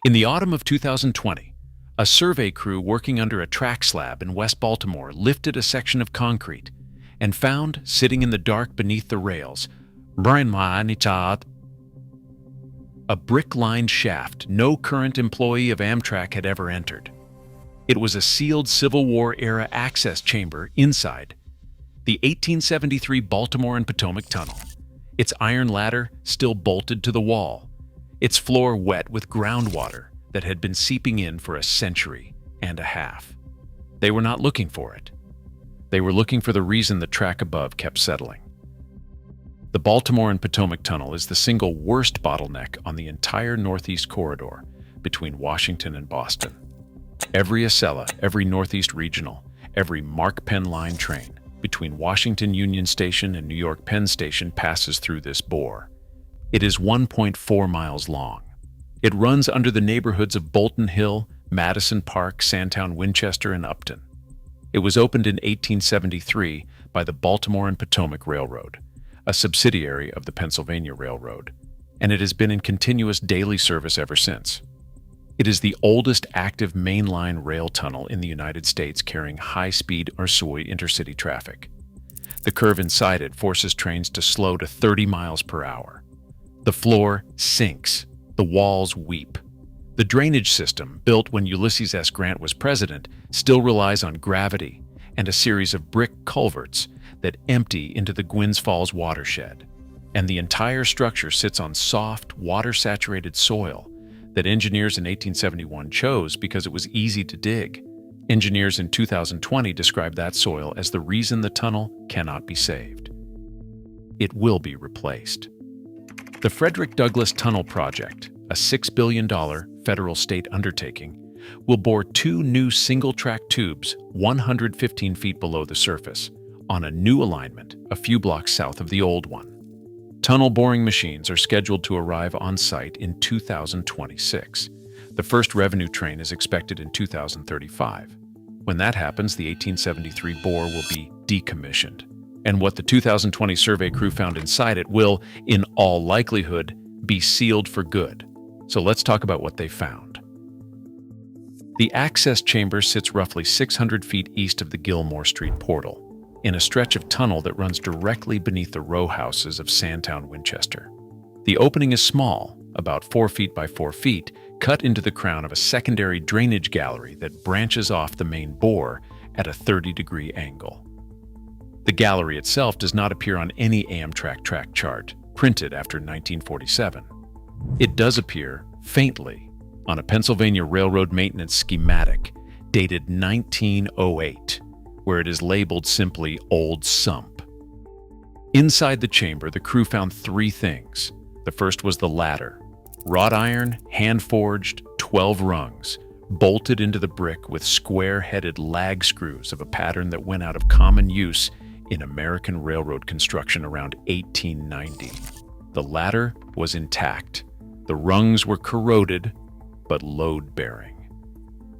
In the autumn of 2020, a survey crew working under a track slab in West Baltimore lifted a section of concrete and found, sitting in the dark beneath the rails, a brick-lined shaft no current employee of Amtrak had ever entered. It was a sealed Civil War-era access chamber inside the 1873 Baltimore and Potomac Tunnel, its iron ladder still bolted to the wall, its floor wet with groundwater that had been seeping in for a century and a half. They were not looking for it. They were looking for the reason the track above kept settling. The Baltimore and Potomac Tunnel is the single worst bottleneck on the entire Northeast corridor between Washington and Boston. Every Acela, every Northeast Regional, every Mark Penn Line train between Washington Union Station and New York Penn Station passes through this bore. It is 1.4 miles long. It runs under the neighborhoods of Bolton Hill, Madison Park, Sandtown, Winchester, and Upton. It was opened in 1873 by the Baltimore and Potomac Railroad, a subsidiary of the Pennsylvania Railroad, and it has been in continuous daily service ever since. It is the oldest active mainline rail tunnel in the United States carrying high-speed intercity traffic. The curve inside it forces trains to slow to 30 miles per hour. The floor sinks. The walls weep. The drainage system, built when Ulysses S. Grant was president, still relies on gravity and a series of brick culverts that empty into the Gwynns Falls watershed. And the entire structure sits on soft, water-saturated soil that engineers in 1871 chose because it was easy to dig. Engineers in 2020 describe that soil as the reason the tunnel cannot be saved. It will be replaced. The Frederick Douglass Tunnel project, a $6 billion federal state undertaking, will bore two new single-track tubes 115 feet below the surface on a new alignment a few blocks south of the old one. Tunnel boring machines are scheduled to arrive on site in 2026. The first revenue train is expected in 2035. When that happens, the 1873 bore will be decommissioned, and what the 2020 survey crew found inside it will, in all likelihood, be sealed for good. So let's talk about what they found. The access chamber sits roughly 600 feet east of the Gilmore Street portal, in a stretch of tunnel that runs directly beneath the row houses of Sandtown, Winchester. The opening is small, about 4 feet by 4 feet, cut into the crown of a secondary drainage gallery that branches off the main bore at a 30-degree angle. The gallery itself does not appear on any Amtrak track chart printed after 1947. It does appear, faintly, on a Pennsylvania Railroad maintenance schematic dated 1908, where it is labeled simply Old Sump. Inside the chamber, the crew found three things. The first was the ladder, wrought iron, hand-forged, 12 rungs, bolted into the brick with square-headed lag screws of a pattern that went out of common use in American railroad construction around 1890. The ladder was intact. The rungs were corroded, but load-bearing.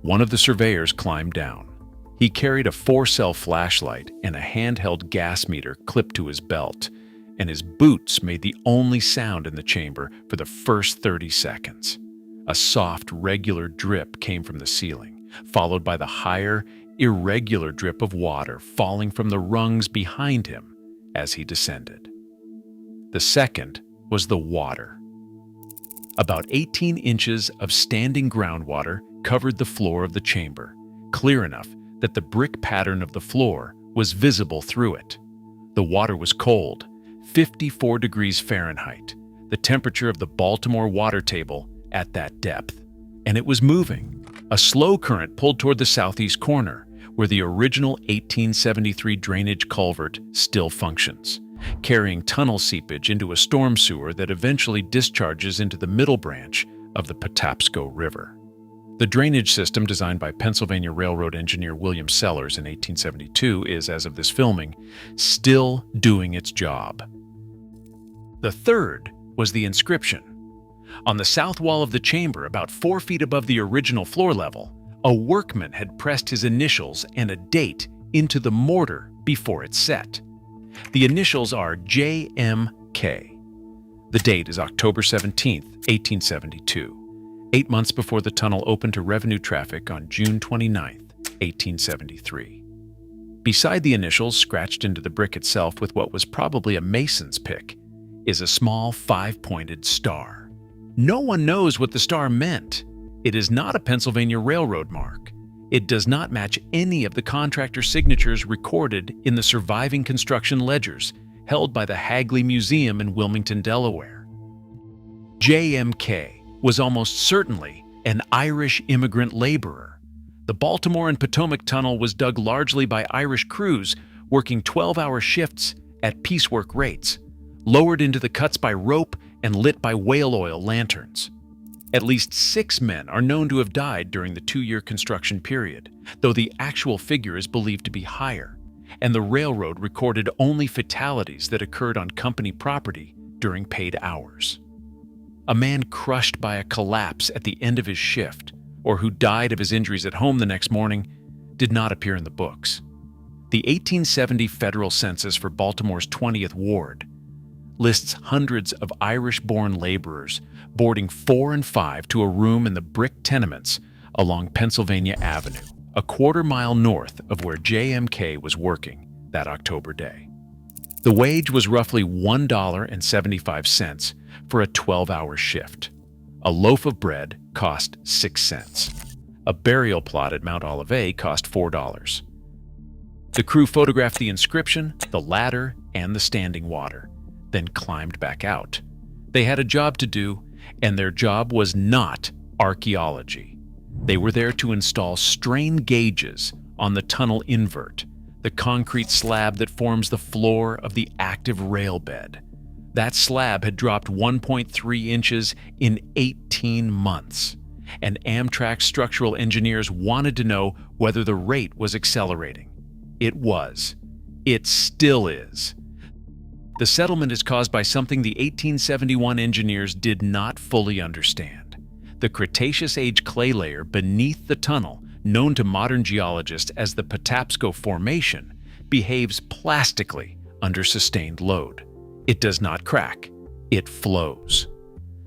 One of the surveyors climbed down. He carried a 4-cell flashlight and a handheld gas meter clipped to his belt, and his boots made the only sound in the chamber for the first 30 seconds. A soft, regular drip came from the ceiling, followed by the higher, irregular drip of water falling from the rungs behind him as he descended. The second was the water. About 18 inches of standing groundwater covered the floor of the chamber, clear enough that the brick pattern of the floor was visible through it. The water was cold, 54 degrees Fahrenheit, the temperature of the Baltimore water table at that depth, and it was moving. A slow current pulled toward the southeast corner, where the original 1873 drainage culvert still functions, carrying tunnel seepage into a storm sewer that eventually discharges into the middle branch of the Patapsco River. The drainage system, designed by Pennsylvania Railroad engineer William Sellers in 1872, is, as of this filming, still doing its job. The third was the inscription. On the south wall of the chamber, about 4 feet above the original floor level, a workman had pressed his initials and a date into the mortar before it set. The initials are J.M.K. The date is October 17, 1872. 8 months before the tunnel opened to revenue traffic on June 29, 1873. Beside the initials scratched into the brick itself with what was probably a mason's pick is a small 5-pointed star. No one knows what the star meant. It is not a Pennsylvania Railroad mark. It does not match any of the contractor's signatures recorded in the surviving construction ledgers held by the Hagley Museum in Wilmington, Delaware. J.M.K. was almost certainly an Irish immigrant laborer. The Baltimore and Potomac Tunnel was dug largely by Irish crews working 12-hour shifts at piecework rates, lowered into the cuts by rope and lit by whale oil lanterns. At least 6 men are known to have died during the 2-year construction period, though the actual figure is believed to be higher, and the railroad recorded only fatalities that occurred on company property during paid hours. A man crushed by a collapse at the end of his shift, or who died of his injuries at home the next morning, did not appear in the books. The 1870 federal census for Baltimore's 20th Ward lists hundreds of Irish-born laborers boarding 4 and 5 to a room in the brick tenements along Pennsylvania Avenue, a quarter-mile north of where J.M.K. was working that October day. The wage was roughly $1.75 for a 12-hour shift. A loaf of bread cost 6 cents. A burial plot at Mount Olivet cost $4. The crew photographed the inscription, the ladder, and the standing water, then climbed back out. They had a job to do, and their job was not archaeology. They were there to install strain gauges on the tunnel invert, the concrete slab that forms the floor of the active rail bed. That slab had dropped 1.3 inches in 18 months, and Amtrak structural engineers wanted to know whether the rate was accelerating. It was. It still is. The settlement is caused by something the 1871 engineers did not fully understand. The Cretaceous age clay layer beneath the tunnel, known to modern geologists as the Patapsco Formation, behaves plastically under sustained load. It does not crack. It flows.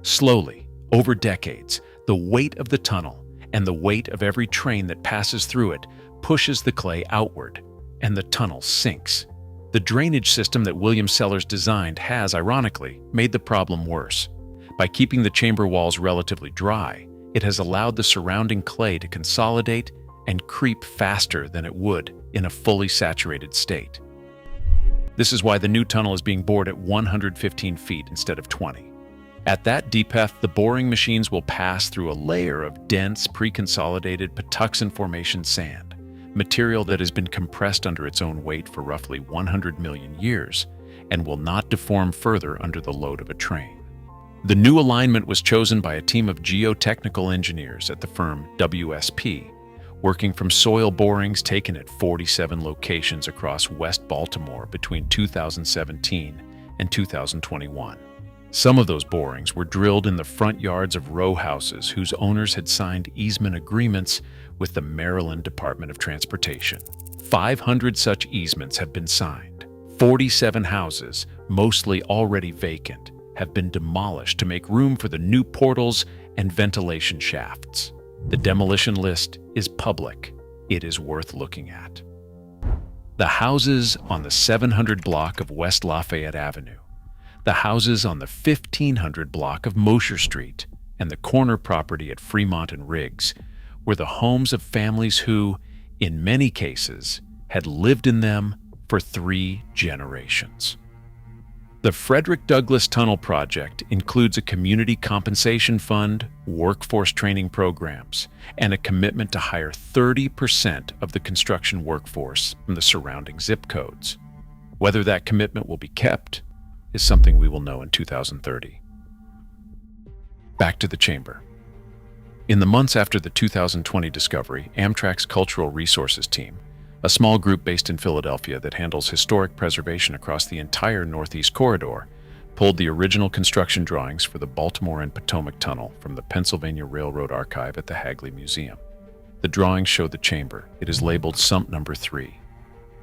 Slowly, over decades, the weight of the tunnel and the weight of every train that passes through it pushes the clay outward, and the tunnel sinks. The drainage system that William Sellers designed has, ironically, made the problem worse. By keeping the chamber walls relatively dry, it has allowed the surrounding clay to consolidate and creep faster than it would in a fully saturated state. This is why the new tunnel is being bored at 115 feet instead of 20. At that depth, the boring machines will pass through a layer of dense, pre-consolidated Patuxent Formation sand, material that has been compressed under its own weight for roughly 100 million years and will not deform further under the load of a train. The new alignment was chosen by a team of geotechnical engineers at the firm WSP, working from soil borings taken at 47 locations across West Baltimore between 2017 and 2021. Some of those borings were drilled in the front yards of row houses whose owners had signed easement agreements with the Maryland Department of Transportation. 500 such easements have been signed. 47 houses, mostly already vacant, have been demolished to make room for the new portals and ventilation shafts. The demolition list is public. It is worth looking at. The houses on the 700 block of West Lafayette Avenue, the houses on the 1500 block of Mosher Street, and the corner property at Fremont and Riggs were the homes of families who, in many cases, had lived in them for 3 generations. The Frederick Douglass Tunnel project includes a community compensation fund, workforce training programs, and a commitment to hire 30% of the construction workforce from the surrounding zip codes. Whether that commitment will be kept is something we will know in 2030. Back to the chamber. In the months after the 2020 discovery, Amtrak's Cultural Resources team, a small group based in Philadelphia that handles historic preservation across the entire Northeast Corridor, pulled the original construction drawings for the Baltimore and Potomac Tunnel from the Pennsylvania Railroad Archive at the Hagley Museum. The drawings show the chamber. It is labeled Sump No. 3.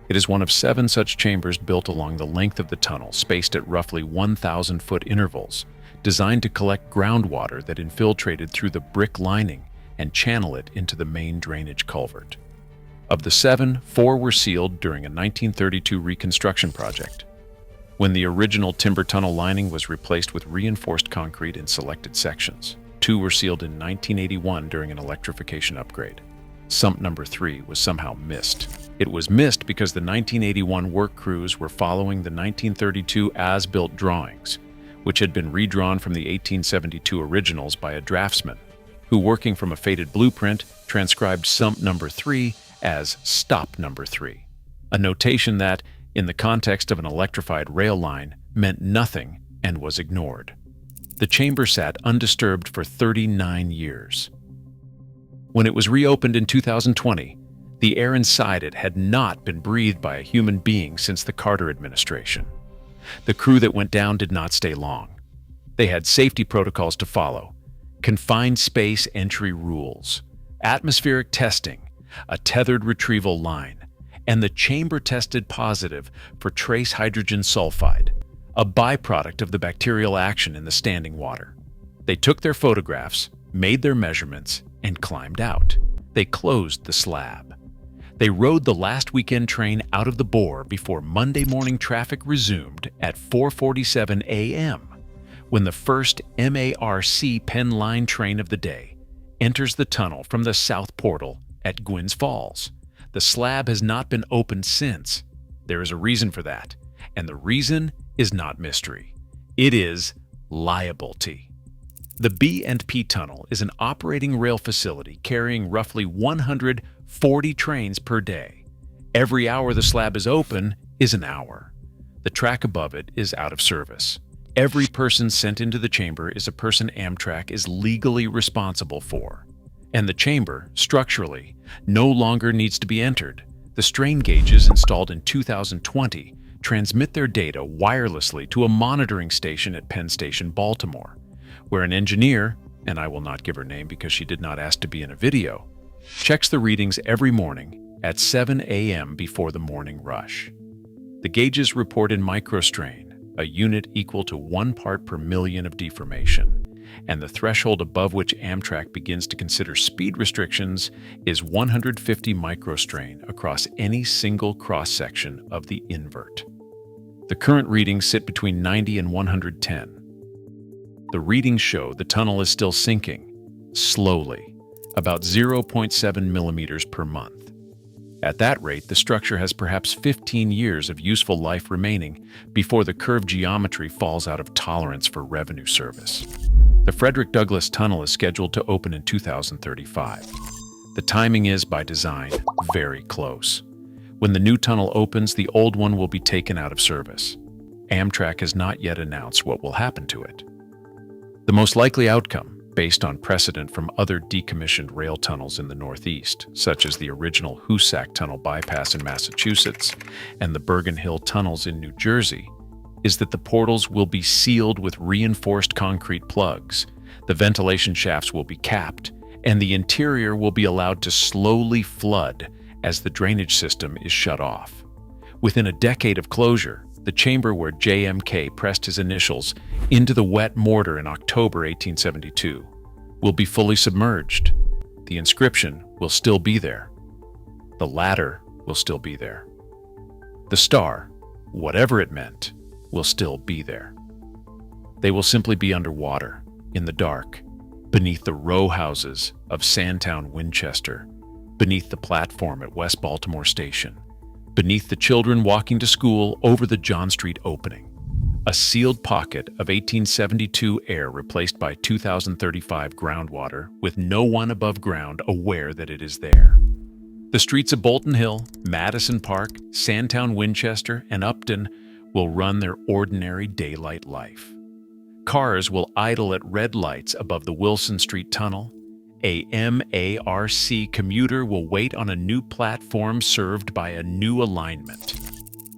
It is one of 7 such chambers built along the length of the tunnel, spaced at roughly 1,000-foot intervals, designed to collect groundwater that infiltrated through the brick lining and channel it into the main drainage culvert. Of the 7, 4 were sealed during a 1932 reconstruction project, when the original timber tunnel lining was replaced with reinforced concrete in selected sections. 2 were sealed in 1981 during an electrification upgrade. Sump No. 3 was somehow missed. It was missed because the 1981 work crews were following the 1932 as-built drawings, which had been redrawn from the 1872 originals by a draftsman, who, working from a faded blueprint, transcribed Sump No. 3 as Stop No. 3, a notation that, in the context of an electrified rail line, meant nothing and was ignored. The chamber sat undisturbed for 39 years. When it was reopened in 2020, the air inside it had not been breathed by a human being since the Carter administration. The crew that went down did not stay long. They had safety protocols to follow, confined space entry rules, atmospheric testing, a tethered retrieval line, and the chamber tested positive for trace hydrogen sulfide, a byproduct of the bacterial action in the standing water. They took their photographs, made their measurements, and climbed out. They closed the slab. They rode the last weekend train out of the bore before Monday morning traffic resumed at 4:47 a.m., when the first MARC Penn Line train of the day enters the tunnel from the south portal at Gwynns Falls. The slab has not been opened since. There is a reason for that, and the reason is not mystery. It is liability. The B&P Tunnel is an operating rail facility carrying roughly 140 trains per day. Every hour the slab is open is an hour. The track above it is out of service. Every person sent into the chamber is a person Amtrak is legally responsible for. And the chamber, structurally, no longer needs to be entered. The strain gauges installed in 2020 transmit their data wirelessly to a monitoring station at Penn Station, Baltimore, where an engineer, and I will not give her name because she did not ask to be in a video, checks the readings every morning at 7 a.m. before the morning rush. The gauges report in microstrain, a unit equal to 1 part per million of deformation, and the threshold above which Amtrak begins to consider speed restrictions is 150 microstrain across any single cross-section of the invert. The current readings sit between 90 and 110. The readings show the tunnel is still sinking, slowly, about 0.7 millimeters per month. At that rate, the structure has perhaps 15 years of useful life remaining before the curved geometry falls out of tolerance for revenue service. The Frederick Douglass Tunnel is scheduled to open in 2035. The timing is, by design, very close. When the new tunnel opens, the old one will be taken out of service. Amtrak has not yet announced what will happen to it. The most likely outcome, based on precedent from other decommissioned rail tunnels in the Northeast, such as the original Hoosac Tunnel bypass in Massachusetts and the Bergen Hill tunnels in New Jersey, is that the portals will be sealed with reinforced concrete plugs, the ventilation shafts will be capped, and the interior will be allowed to slowly flood as the drainage system is shut off. Within a decade of closure, the chamber where J.M.K. pressed his initials into the wet mortar in October 1872 will be fully submerged. The inscription will still be there. The ladder will still be there. The star, whatever it meant, will still be there. They will simply be underwater, in the dark, beneath the row houses of Sandtown, Winchester, beneath the platform at West Baltimore Station, beneath the children walking to school over the John Street opening. A sealed pocket of 1872 air replaced by 2035 groundwater with no one above ground aware that it is there. The streets of Bolton Hill, Madison Park, Sandtown, Winchester, and Upton will run their ordinary daylight life. Cars will idle at red lights above the Wilson Street Tunnel. A MARC commuter will wait on a new platform served by a new alignment.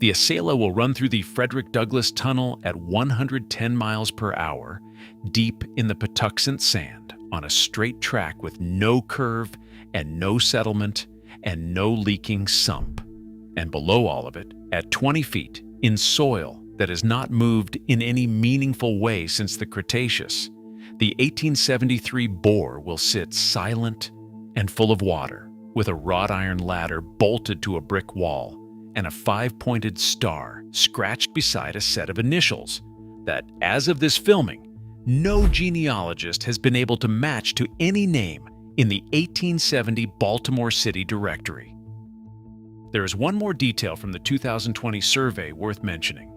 The Acela will run through the Frederick Douglass Tunnel at 110 miles per hour, deep in the Patuxent sand, on a straight track with no curve and no settlement and no leaking sump. And below all of it, at 20 feet, in soil that has not moved in any meaningful way since the Cretaceous. The 1873 bore will sit silent and full of water, with a wrought iron ladder bolted to a brick wall and a 5-pointed star scratched beside a set of initials that, as of this filming, no genealogist has been able to match to any name in the 1870 Baltimore City Directory. There is one more detail from the 2020 survey worth mentioning.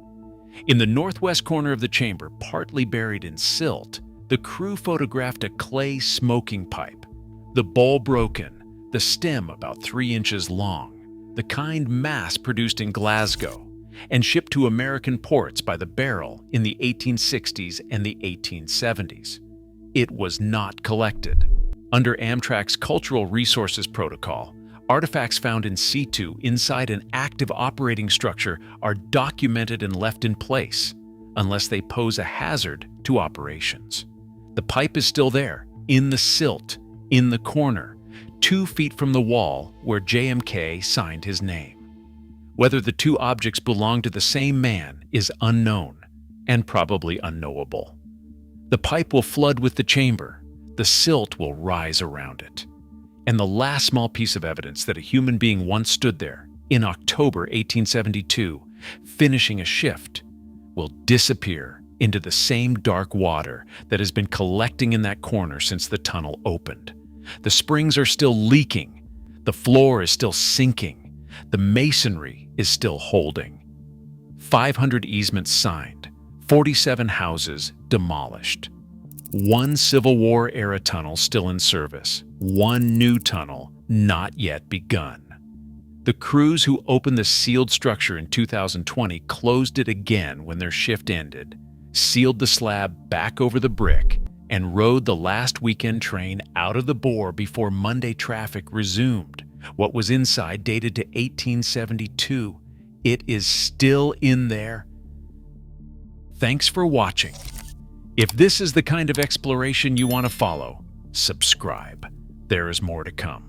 In the northwest corner of the chamber, partly buried in silt, the crew photographed a clay smoking pipe, the bowl broken, the stem about 3 inches long, the kind mass-produced in Glasgow, and shipped to American ports by the barrel in the 1860s and the 1870s. It was not collected. Under Amtrak's Cultural Resources Protocol, artifacts found in situ inside an active operating structure are documented and left in place, unless they pose a hazard to operations. The pipe is still there, in the silt, in the corner, 2 feet from the wall where J.M.K. signed his name. Whether the two objects belong to the same man is unknown and probably unknowable. The pipe will flood with the chamber, the silt will rise around it, and the last small piece of evidence that a human being once stood there, in October 1872, finishing a shift, will disappear into the same dark water that has been collecting in that corner since the tunnel opened. The springs are still leaking, the floor is still sinking, the masonry is still holding. 500 easements signed, 47 houses demolished. 1 Civil War-era tunnel still in service, 1 new tunnel not yet begun. The crews who opened the sealed structure in 2020 closed it again when their shift ended, sealed the slab back over the brick, and rode the last weekend train out of the bore before Monday traffic resumed. What was inside dated to 1872. It is still in there. Thanks for watching. If this is the kind of exploration you want to follow, subscribe. There is more to come.